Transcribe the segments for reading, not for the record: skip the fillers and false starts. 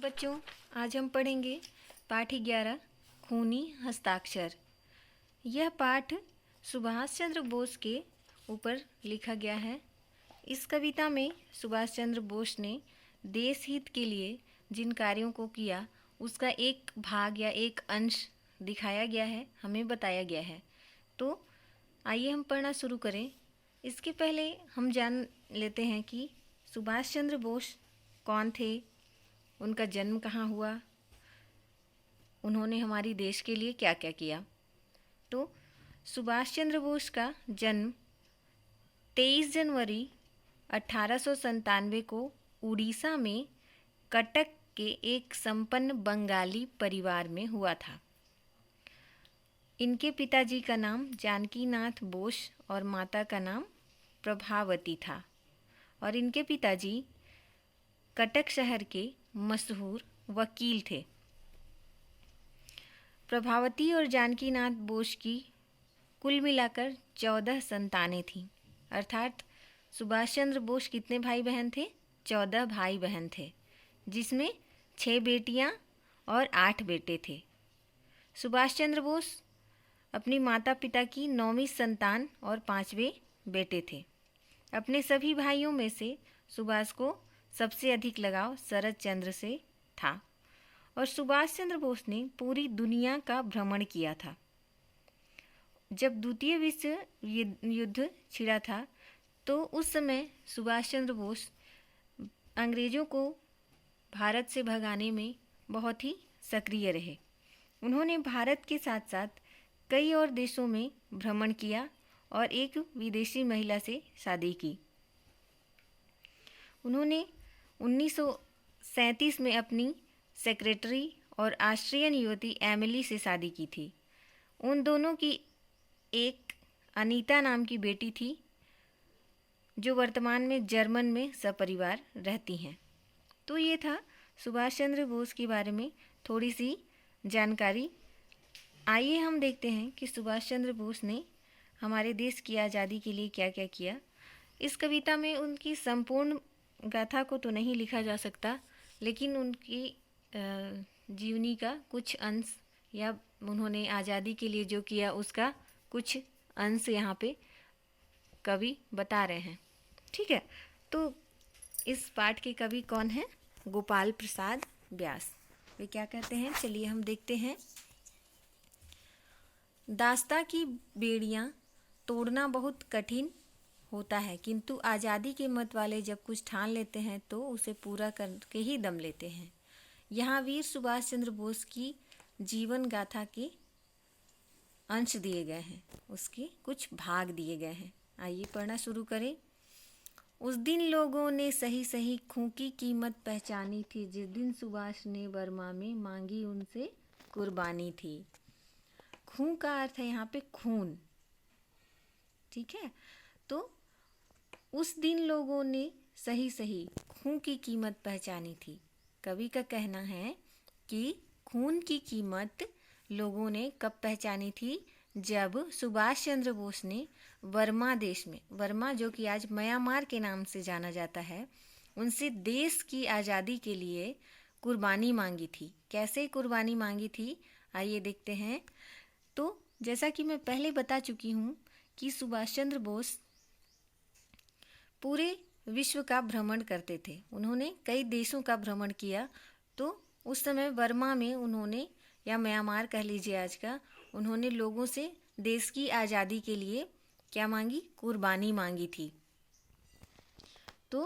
बच्चों, आज हम पढ़ेंगे पाठ 11 खूनी हस्ताक्षर। यह पाठ सुभाष चंद्र बोस के ऊपर लिखा गया है। इस कविता में सुभाष चंद्र बोस ने देश हित के लिए जिन कार्यों को किया उसका एक भाग या एक अंश दिखाया गया है, हमें बताया गया है। तो आइए हम पढ़ना शुरू करें। इसके पहले हम जान लेते हैं कि सुभाष चंद्र बोस कौन थे, उनका जन्म कहाँ हुआ, उन्होंने हमारी देश के लिए क्या क्या किया। तो सुभाष चंद्र बोस का जन्म 23 जनवरी 1897 को उड़ीसा में कटक के एक संपन्न बंगाली परिवार में हुआ था। इनके पिताजी का नाम जानकीनाथ बोस और माता का नाम प्रभावती था और इनके पिताजी कटक शहर के मशहूर वकील थे। प्रभावती और जानकीनाथ बोस की कुल मिलाकर 14 संतानें थीं। अर्थात सुभाष चंद्र बोस कितने भाई बहन थे? 14 भाई बहन थे, जिसमें 6 बेटियां और 8 बेटे थे। सुभाष चंद्र बोस अपनी माता पिता की 9वीं संतान और 5वें बेटे थे। अपने सभी भाइयों में से सुभाष को सबसे अधिक लगाव शरद चंद्र से था और सुभाष चंद्र बोस ने पूरी दुनिया का भ्रमण किया था। जब द्वितीय विश्व युद्ध छिड़ा था तो उस समय सुभाष चंद्र बोस अंग्रेज़ों को भारत से भगाने में बहुत ही सक्रिय रहे। उन्होंने भारत के साथ साथ कई और देशों में भ्रमण किया और एक विदेशी महिला से शादी की। उन्होंने 1937 में अपनी सेक्रेटरी और ऑस्ट्रियन युवती एमिली से शादी की थी। उन दोनों की एक अनीता नाम की बेटी थी, जो वर्तमान में जर्मन में सपरिवार रहती हैं। तो ये था सुभाष चंद्र बोस के बारे में थोड़ी सी जानकारी। आइए हम देखते हैं कि सुभाष चंद्र बोस ने हमारे देश की आज़ादी के लिए क्या क्या किया। इस कविता में उनकी संपूर्ण गाथा को तो नहीं लिखा जा सकता, लेकिन उनकी जीवनी का कुछ अंश या उन्होंने आज़ादी के लिए जो किया उसका कुछ अंश यहाँ पे कवि बता रहे हैं। ठीक है, तो इस पाठ के कवि कौन हैं? गोपाल प्रसाद व्यास। वे क्या कहते हैं, चलिए हम देखते हैं। दास्ता की बेड़ियाँ तोड़ना बहुत कठिन होता है, किंतु आज़ादी के मत वाले जब कुछ ठान लेते हैं तो उसे पूरा करके ही दम लेते हैं। यहाँ वीर सुभाष चंद्र बोस की जीवन गाथा के अंश दिए गए हैं, उसके कुछ भाग दिए गए हैं। आइए पढ़ना शुरू करें। उस दिन लोगों ने सही सही खून की कीमत पहचानी थी, जिस दिन सुभाष ने बर्मा में मांगी उनसे कुर्बानी थी। खून का अर्थ है यहाँ पे खून। ठीक है, तो उस दिन लोगों ने सही सही खून की कीमत पहचानी थी। कवि का कहना है कि खून की कीमत लोगों ने कब पहचानी थी? जब सुभाष चंद्र बोस ने बर्मा देश में, बर्मा जो कि आज म्यांमार के नाम से जाना जाता है, उनसे देश की आज़ादी के लिए कुर्बानी मांगी थी। कैसे कुर्बानी मांगी थी, आइए देखते हैं। तो जैसा कि मैं पहले बता चुकी हूँ कि सुभाष चंद्र बोस पूरे विश्व का भ्रमण करते थे। उन्होंने कई देशों का भ्रमण किया। तो उस समय बर्मा में उन्होंने, या म्यांमार कह लीजिए आज का, उन्होंने लोगों से देश की आज़ादी के लिए क्या मांगी? कुर्बानी मांगी थी। तो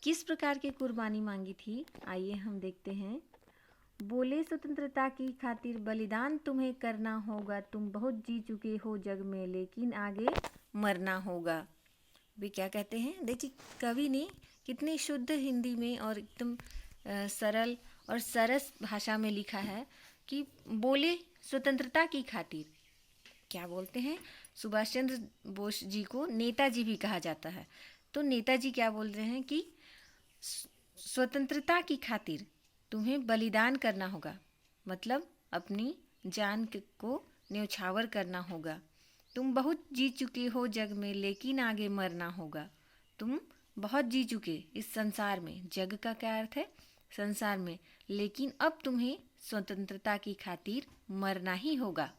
किस प्रकार की कुर्बानी मांगी थी, आइए हम देखते हैं। बोले स्वतंत्रता की खातिर बलिदान तुम्हें करना होगा, तुम बहुत जी चुके हो जग में लेकिन आगे मरना होगा। वे क्या कहते हैं, देखिए कवि ने कितनी शुद्ध हिंदी में और एकदम सरल और सरस भाषा में लिखा है कि बोले स्वतंत्रता की खातिर। क्या बोलते हैं? सुभाष चंद्र बोस जी को नेताजी भी कहा जाता है। तो नेताजी क्या बोल रहे हैं कि स्वतंत्रता की खातिर तुम्हें बलिदान करना होगा, मतलब अपनी जान को न्यौछावर करना होगा। तुम बहुत जी चुके हो जग में लेकिन आगे मरना होगा। तुम बहुत जी चुके इस संसार में। जग का क्या अर्थ है? संसार में, लेकिन अब तुम्हें स्वतंत्रता की खातिर मरना ही होगा।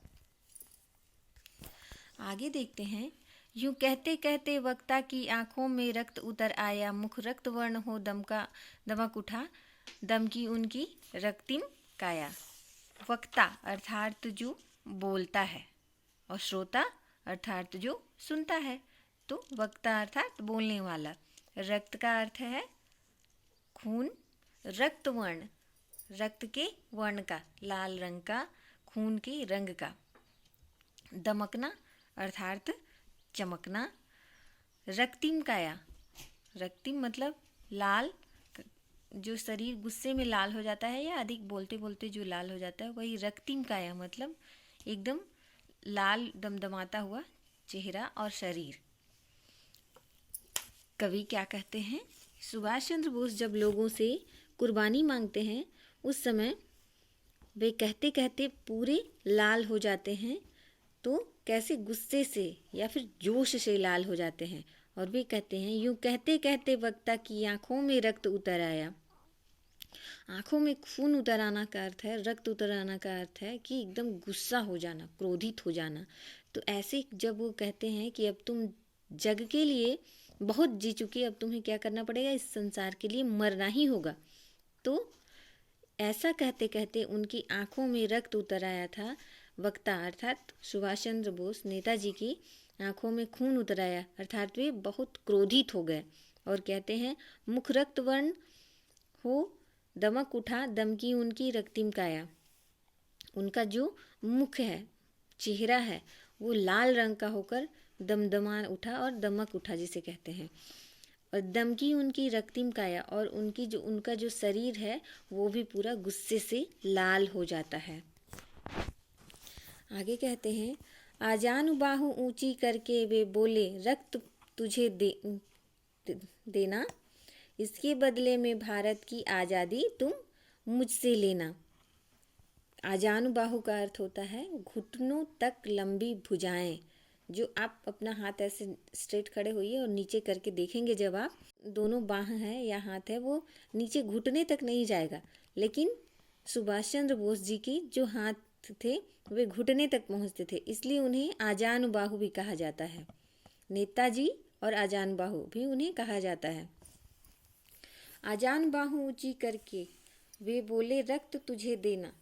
आगे देखते हैं। यूं कहते कहते वक्ता की आंखों में रक्त उतर आया, मुख रक्त वर्ण हो दमक उठा, दम की उनकी रक्तिम काया। वक्ता अर्थात जो बोलता है और श्रोता अर्थात जो सुनता है। तो वक्ता अर्थात बोलने वाला। रक्त का अर्थ है खून, रक्त वर्ण रक्त के वर्ण का, लाल रंग का, खून के रंग का। दमकना अर्थात चमकना। रक्तिम काया, रक्तिम मतलब लाल, जो शरीर गुस्से में लाल हो जाता है या अधिक बोलते बोलते जो लाल हो जाता है, वही रक्तिम काया मतलब एकदम लाल दमदमाता हुआ चेहरा और शरीर। कवि क्या कहते हैं? सुभाष चंद्र बोस जब लोगों से कुर्बानी मांगते हैं उस समय वे कहते कहते पूरे लाल हो जाते हैं। तो कैसे गुस्से से या फिर जोश से लाल हो जाते हैं। और वे कहते हैं, यूं कहते कहते वक्ता की आंखों में रक्त उतर आया। आंखों में खून उतर आना का अर्थ है, रक्त उतर आना का अर्थ है कि एकदम गुस्सा हो जाना, क्रोधित हो जाना। तो ऐसे जब वो कहते हैं कि अब तुम जग के लिए बहुत जी चुके, अब तुम्हें क्या करना पड़ेगा, इस संसार के लिए मरना ही होगा। तो ऐसा कहते कहते उनकी आंखों में रक्त उतर आया था। वक्ता अर्थात सुभाष चंद्र बोस, नेताजी की आंखों में खून उतर आया अर्थात वे बहुत क्रोधित हो गए और कहते हैं, मुख रक्त वर्ण हो दमक उठा, दम की उनकी रक्तिम काया। उनका जो मुख है, चेहरा है, वो लाल रंग का होकर दमदमा उठा और दमक उठा जिसे कहते हैं। और दम की उनकी रक्तिम काया, और उनका जो शरीर है वो भी पूरा गुस्से से लाल हो जाता है। आगे कहते हैं, आजान बाहु ऊंची करके वे बोले, रक्त तुझे देना, इसके बदले में भारत की आज़ादी तुम मुझसे लेना। आजान बाहु का अर्थ होता है घुटनों तक लंबी भुजाएं। जो आप अपना हाथ ऐसे स्ट्रेट खड़े होइए और नीचे करके देखेंगे, जब आप दोनों बाह हैं या हाथ है वो नीचे घुटने तक नहीं जाएगा, लेकिन सुभाष चंद्र बोस जी की जो हाथ थे वे घुटने तक पहुंचते थे, इसलिए उन्हें आजान बाहु भी कहा जाता है। नेताजी और आजान बाहु भी उन्हें कहा जाता है। आजान बाहु ऊंची करके वे बोले, रक्त तुझे देना।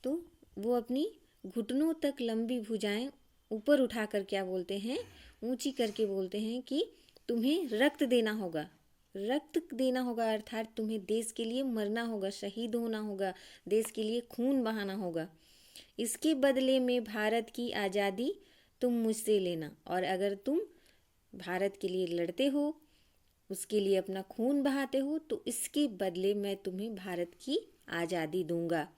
तो वो अपनी घुटनों तक लंबी भुजाएं ऊपर उठाकर क्या बोलते हैं, ऊंची करके बोलते हैं कि तुम्हें रक्त देना होगा। रक्त देना होगा अर्थात तुम्हें देश के लिए मरना होगा, शहीद होना होगा, देश के लिए खून बहाना होगा। इसके बदले में भारत की आज़ादी तुम मुझसे लेना, और अगर तुम भारत के लिए लड़ते हो, उसके लिए अपना खून बहाते हो, तो इसके बदले मैं तुम्हें भारत की आज़ादी दूंगा।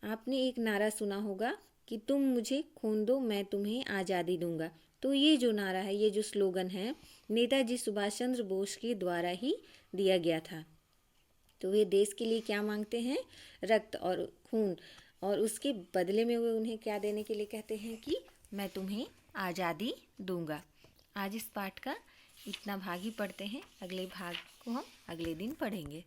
आपने एक नारा सुना होगा कि तुम मुझे खून दो, मैं तुम्हें आज़ादी दूंगा। तो ये जो नारा है, ये जो स्लोगन है, नेताजी सुभाष चंद्र बोस के द्वारा ही दिया गया था। तो वे देश के लिए क्या मांगते हैं, रक्त और खून, और उसके बदले में वे उन्हें क्या देने के लिए कहते हैं कि मैं तुम्हें आज़ादी दूंगा। आज इस पाठ का इतना भाग ही पढ़ते हैं, अगले भाग को हम अगले दिन पढ़ेंगे।